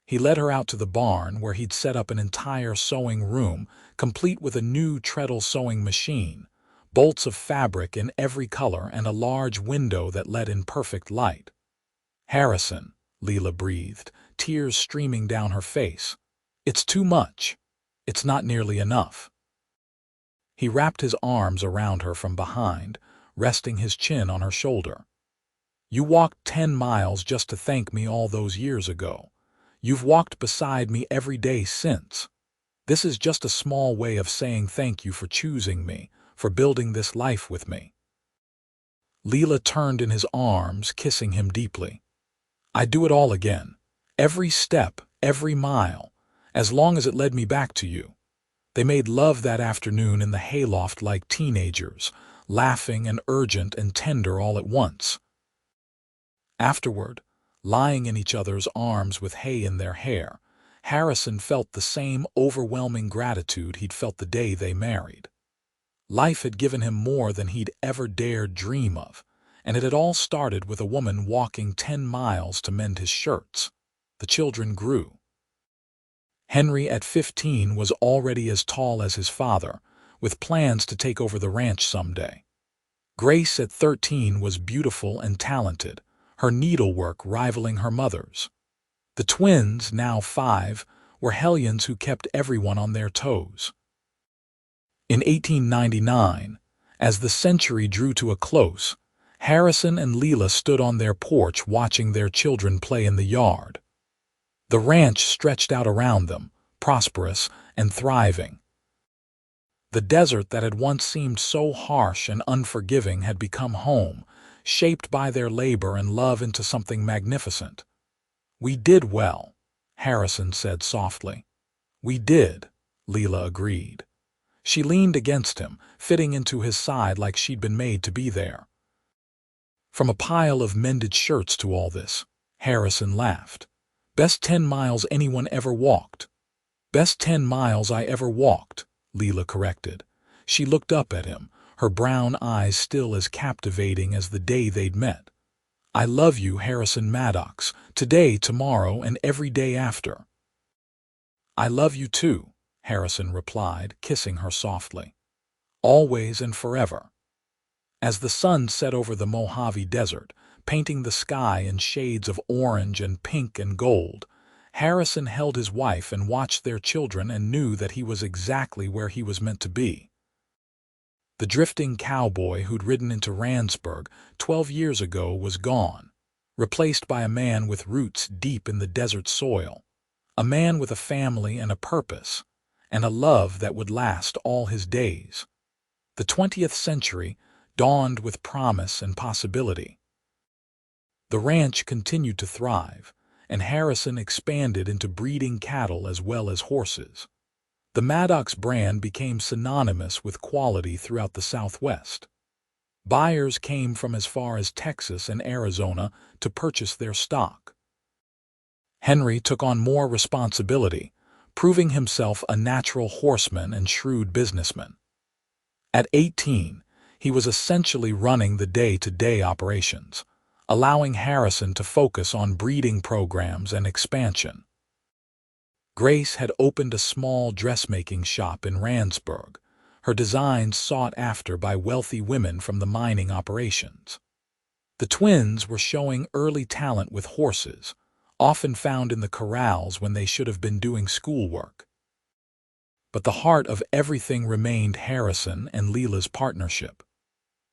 He led her out to the barn where he'd set up an entire sewing room, complete with a new treadle sewing machine, bolts of fabric in every color, and a large window that let in perfect light. "Harrison," Lila breathed, tears streaming down her face. "It's too much. It's not nearly enough." He wrapped his arms around her from behind, resting his chin on her shoulder. "You walked 10 miles just to thank me all those years ago. You've walked beside me every day since. This is just a small way of saying thank you for choosing me, for building this life with me." Lila turned in his arms, kissing him deeply. "I'd do it all again. Every step, every mile, as long as it led me back to you." They made love that afternoon in the hayloft like teenagers, laughing and urgent and tender all at once. Afterward, lying in each other's arms with hay in their hair, Harrison felt the same overwhelming gratitude he'd felt the day they married. Life had given him more than he'd ever dared dream of, and it had all started with a woman walking 10 miles to mend his shirts. The children grew. Henry at 15 was already as tall as his father, with plans to take over the ranch someday. Grace at 13 was beautiful and talented, her needlework rivaling her mother's. The twins, now 5, were hellions who kept everyone on their toes. In 1899, as the century drew to a close, Harrison and Lila stood on their porch watching their children play in the yard. The ranch stretched out around them, prosperous and thriving. The desert that had once seemed so harsh and unforgiving had become home, shaped by their labor and love into something magnificent. "We did well," Harrison said softly. "We did," Lila agreed. She leaned against him, fitting into his side like she'd been made to be there. "From a pile of mended shirts to all this," Harrison laughed. "Best 10 miles anyone ever walked." "Best 10 miles I ever walked," Lila corrected. She looked up at him, her brown eyes still as captivating as the day they'd met. "I love you, Harrison Maddox, today, tomorrow, and every day after." "I love you too," Harrison replied, kissing her softly. "Always and forever." As the sun set over the Mojave Desert, painting the sky in shades of orange and pink and gold, Harrison held his wife and watched their children and knew that he was exactly where he was meant to be. The drifting cowboy who'd ridden into Randsburg 12 years ago was gone, replaced by a man with roots deep in the desert soil, a man with a family and a purpose, and a love that would last all his days. The 20th century dawned with promise and possibility. The ranch continued to thrive, and Harrison expanded into breeding cattle as well as horses. The Maddox brand became synonymous with quality throughout the Southwest. Buyers came from as far as Texas and Arizona to purchase their stock. Henry took on more responsibility, proving himself a natural horseman and shrewd businessman. At 18, he was essentially running the day-to-day operations, allowing Harrison to focus on breeding programs and expansion. Grace had opened a small dressmaking shop in Randsburg, her designs sought after by wealthy women from the mining operations. The twins were showing early talent with horses, often found in the corrals when they should have been doing schoolwork. But the heart of everything remained Harrison and Lila's partnership.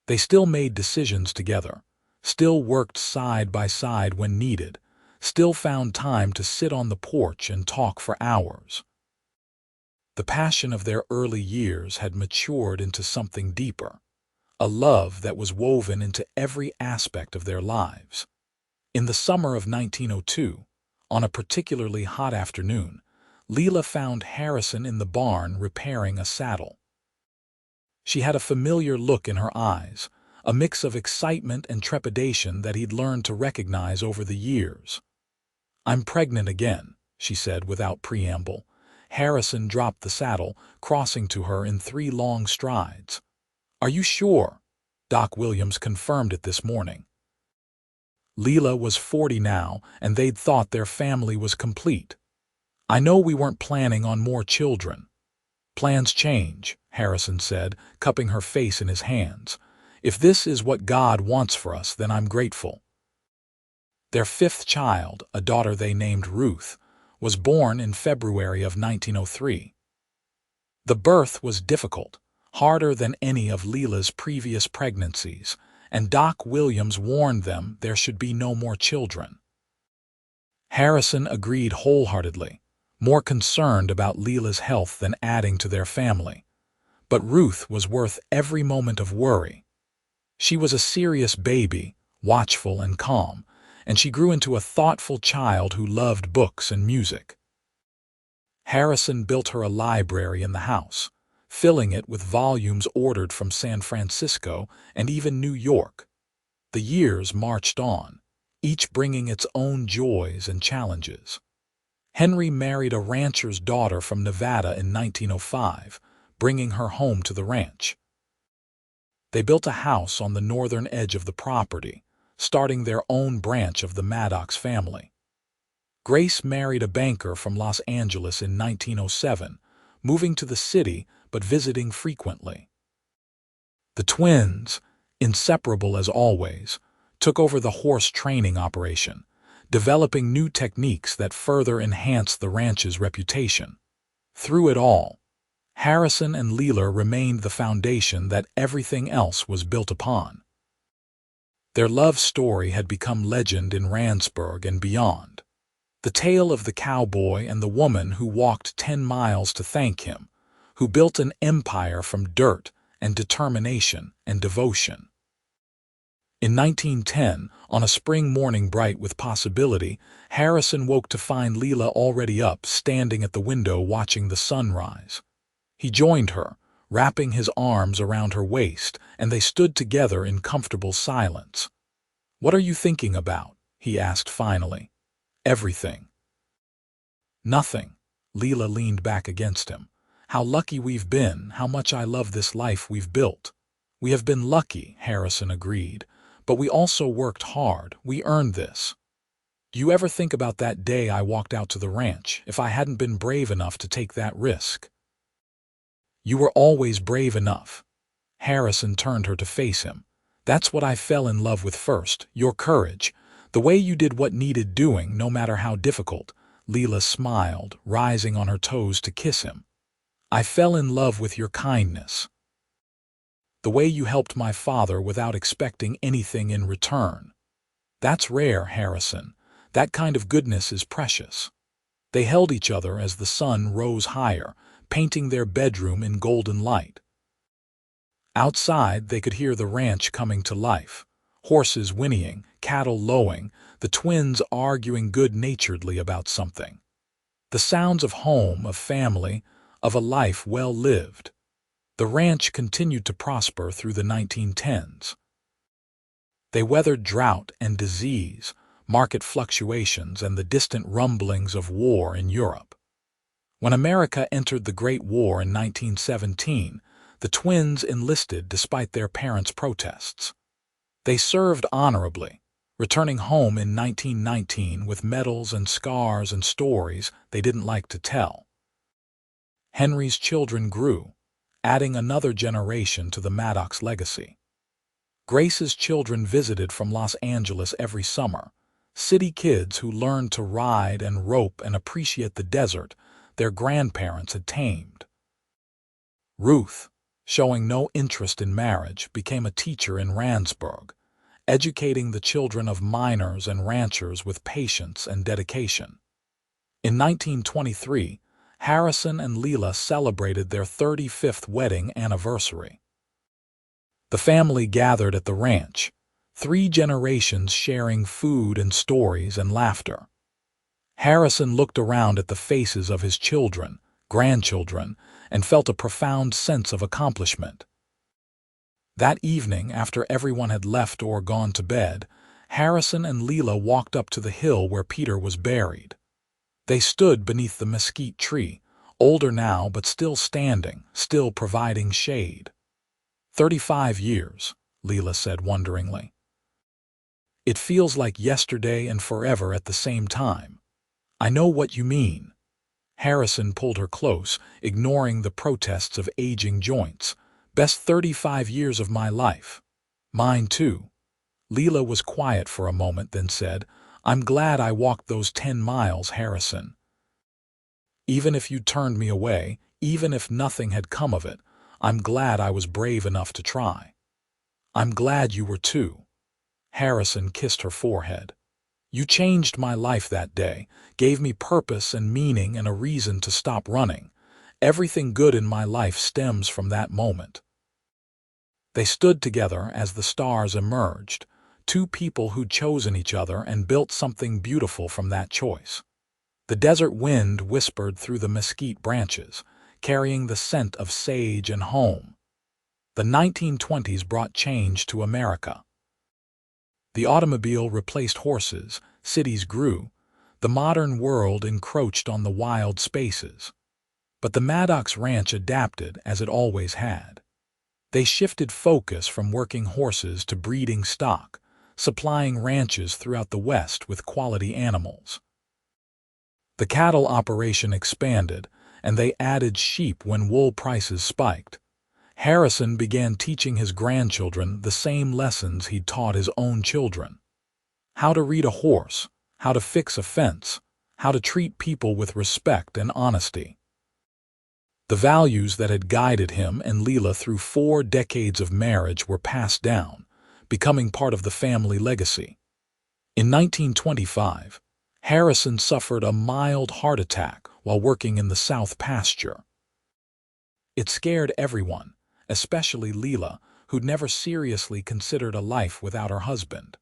They still made decisions together, still worked side by side when needed, still found time to sit on the porch and talk for hours. The passion of their early years had matured into something deeper, a love that was woven into every aspect of their lives. In the summer of 1902, on a particularly hot afternoon, Lila found Harrison in the barn repairing a saddle. She had a familiar look in her eyes, a mix of excitement and trepidation that he'd learned to recognize over the years. "I'm pregnant again," she said without preamble. Harrison dropped the saddle, crossing to her in 3 long strides. "Are you sure?" Doc Williams confirmed it this morning. Lila was 40 now, and they'd thought their family was complete. "I know we weren't planning on more children." "Plans change," Harrison said, cupping her face in his hands. "If this is what God wants for us, then I'm grateful." Their 5th child, a daughter they named Ruth, was born in February of 1903. The birth was difficult, harder than any of Lila's previous pregnancies, and Doc Williams warned them there should be no more children. Harrison agreed wholeheartedly, more concerned about Lila's health than adding to their family. But Ruth was worth every moment of worry. She was a serious baby, watchful and calm, and she grew into a thoughtful child who loved books and music. Harrison built her a library in the house, filling it with volumes ordered from San Francisco and even New York. The years marched on, each bringing its own joys and challenges. Henry married a rancher's daughter from Nevada in 1905, bringing her home to the ranch. They built a house on the northern edge of the property, starting their own branch of the Maddox family. Grace married a banker from Los Angeles in 1907, moving to the city but visiting frequently. The twins, inseparable as always, took over the horse training operation, developing new techniques that further enhanced the ranch's reputation. Through it all, Harrison and Lila remained the foundation that everything else was built upon. Their love story had become legend in Randsburg and beyond. The tale of the cowboy and the woman who walked 10 miles to thank him, who built an empire from dirt and determination and devotion. In 1910, on a spring morning bright with possibility, Harrison woke to find Lila already up, standing at the window watching the sunrise. He joined her, wrapping his arms around her waist, and they stood together in comfortable silence. "What are you thinking about?" he asked finally. "Everything." "Nothing." Lila leaned back against him. "How lucky we've been, how much I love this life we've built." "We have been lucky," Harrison agreed, "but we also worked hard. We earned this." "Do you ever think about that day I walked out to the ranch, if I hadn't been brave enough to take that risk?" "You were always brave enough." Harrison turned her to face him. "That's what I fell in love with first, your courage. The way you did what needed doing, no matter how difficult." Lila smiled, rising on her toes to kiss him. "I fell in love with your kindness. The way you helped my father without expecting anything in return. That's rare, Harrison. That kind of goodness is precious." They held each other as the sun rose higher, painting their bedroom in golden light. Outside, they could hear the ranch coming to life. Horses whinnying, cattle lowing, the twins arguing good-naturedly about something. The sounds of home, of family, of a life well lived. The ranch continued to prosper through the 1910s. They weathered drought and disease, market fluctuations, and the distant rumblings of war in Europe. When America entered the Great War in 1917, the twins enlisted despite their parents' protests. They served honorably, returning home in 1919 with medals and scars and stories they didn't like to tell. Henry's children grew, adding another generation to the Maddox legacy. Grace's children visited from Los Angeles every summer, city kids who learned to ride and rope and appreciate the desert their grandparents had tamed. Ruth, showing no interest in marriage, became a teacher in Randsburg, educating the children of miners and ranchers with patience and dedication. In 1923, Harrison and Lila celebrated their 35th wedding anniversary. The family gathered at the ranch, 3 generations sharing food and stories and laughter. Harrison looked around at the faces of his children, grandchildren, and felt a profound sense of accomplishment. That evening, after everyone had left or gone to bed, Harrison and Lila walked up to the hill where Peter was buried. They stood beneath the mesquite tree, older now but still standing, still providing shade. 35 years, Lila said wonderingly. It feels like yesterday and forever at the same time. I know what you mean. Harrison pulled her close, ignoring the protests of aging joints. Best 35 years of my life. Mine too. Lila was quiet for a moment, then said, I'm glad I walked those 10 miles, Harrison. Even if you turned me away, even if nothing had come of it, I'm glad I was brave enough to try. I'm glad you were too. Harrison kissed her forehead. You changed my life that day, gave me purpose and meaning and a reason to stop running. Everything good in my life stems from that moment. They stood together as the stars emerged, 2 people who'd chosen each other and built something beautiful from that choice. The desert wind whispered through the mesquite branches, carrying the scent of sage and home. The 1920s brought change to America. The automobile replaced horses, cities grew, the modern world encroached on the wild spaces. But the Maddox ranch adapted as it always had. They shifted focus from working horses to breeding stock, supplying ranches throughout the West with quality animals. The cattle operation expanded, and they added sheep when wool prices spiked. Harrison began teaching his grandchildren the same lessons he'd taught his own children. How to read a horse, how to fix a fence, how to treat people with respect and honesty. The values that had guided him and Lila through 4 decades of marriage were passed down, becoming part of the family legacy. In 1925, Harrison suffered a mild heart attack while working in the South pasture. It scared everyone, especially Lila, who'd never seriously considered a life without her husband.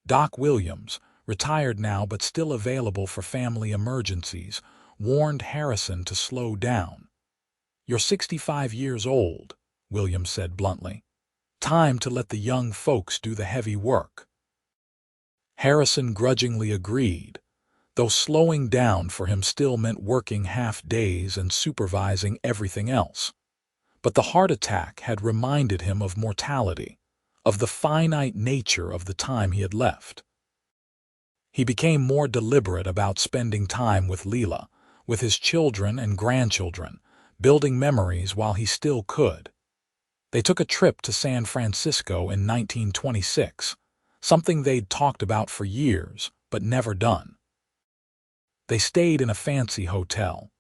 Doc Williams, retired now but still available for family emergencies, warned Harrison to slow down. You're 65 years old, Williams said bluntly. Time to let the young folks do the heavy work. Harrison grudgingly agreed, though slowing down for him still meant working half days and supervising everything else. But the heart attack had reminded him of mortality, of the finite nature of the time he had left. He became more deliberate about spending time with Lila, with his children and grandchildren, building memories while he still could. They took a trip to San Francisco in 1926, something they'd talked about for years, but never done. They stayed in a fancy hotel,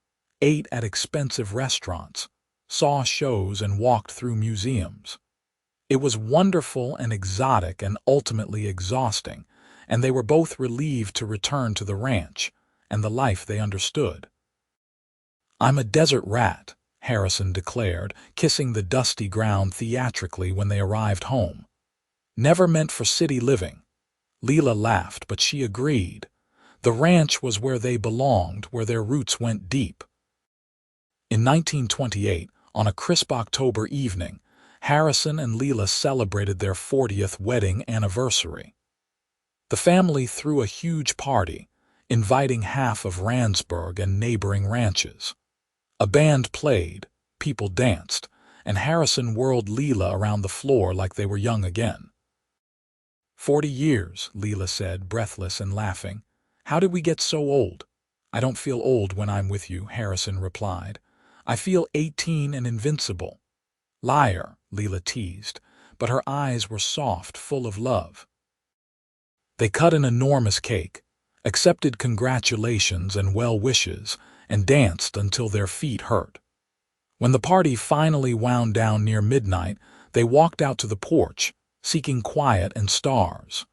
ate at expensive restaurants, saw shows and walked through museums. It was wonderful and exotic and ultimately exhausting, and they were both relieved to return to the ranch and the life they understood. I'm a desert rat, Harrison declared, kissing the dusty ground theatrically when they arrived home. Never meant for city living. Lila laughed, but she agreed. The ranch was where they belonged, where their roots went deep. In 1928, on a crisp October evening, Harrison and Lila celebrated their 40th wedding anniversary. The family threw a huge party, inviting half of Randsburg and neighboring ranches. A band played, people danced, and Harrison whirled Lila around the floor like they were young again. 40 years, Lila said, breathless and laughing. How did we get so old? I don't feel old when I'm with you, Harrison replied. I feel 18 and invincible. Liar, Lila teased, but her eyes were soft, full of love. They cut an enormous cake, accepted congratulations and well wishes, and danced until their feet hurt. When the party finally wound down near midnight, they walked out to the porch, seeking quiet and stars.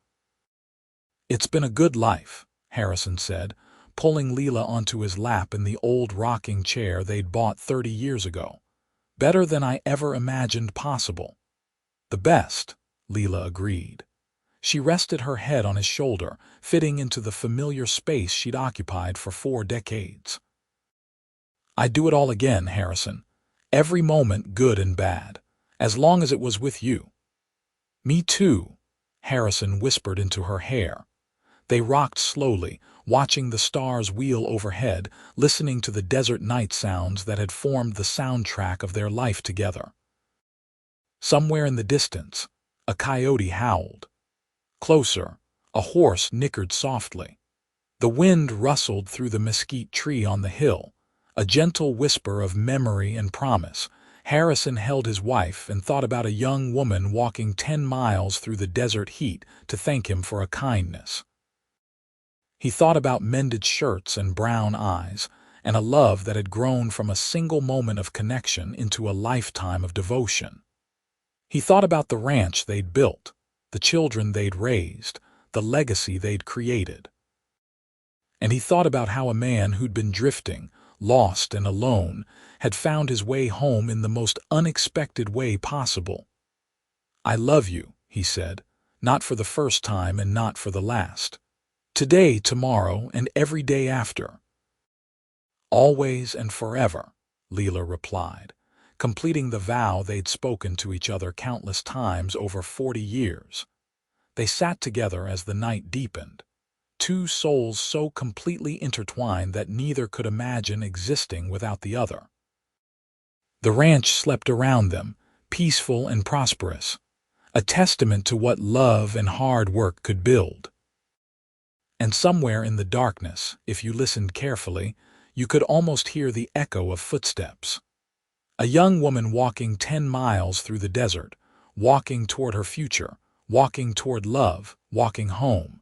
It's been a good life, Harrison said, pulling Lila onto his lap in the old rocking chair they'd bought 30 years ago. Better than I ever imagined possible. The best, Lila agreed. She rested her head on his shoulder, fitting into the familiar space she'd occupied for 4 decades. I'd do it all again, Harrison. Every moment, good and bad, as long as it was with you. Me too, Harrison whispered into her hair. They rocked slowly, watching the stars wheel overhead, listening to the desert night sounds that had formed the soundtrack of their life together. Somewhere in the distance, a coyote howled. Closer, a horse nickered softly. The wind rustled through the mesquite tree on the hill, a gentle whisper of memory and promise. Harrison held his wife and thought about a young woman walking 10 miles through the desert heat to thank him for a kindness. He thought about mended shirts and brown eyes, and a love that had grown from a single moment of connection into a lifetime of devotion. He thought about the ranch they'd built, the children they'd raised, the legacy they'd created. And he thought about how a man who'd been drifting, lost and alone, had found his way home in the most unexpected way possible. "I love you," he said, "not for the first time and not for the last. Today, tomorrow, and every day after." "Always and forever," Lila replied, completing the vow they'd spoken to each other countless times over 40 years. They sat together as the night deepened, two souls so completely intertwined that neither could imagine existing without the other. The ranch slept around them, peaceful and prosperous, a testament to what love and hard work could build. And somewhere in the darkness, if you listened carefully, you could almost hear the echo of footsteps. A young woman walking 10 miles through the desert, walking toward her future, walking toward love, walking home.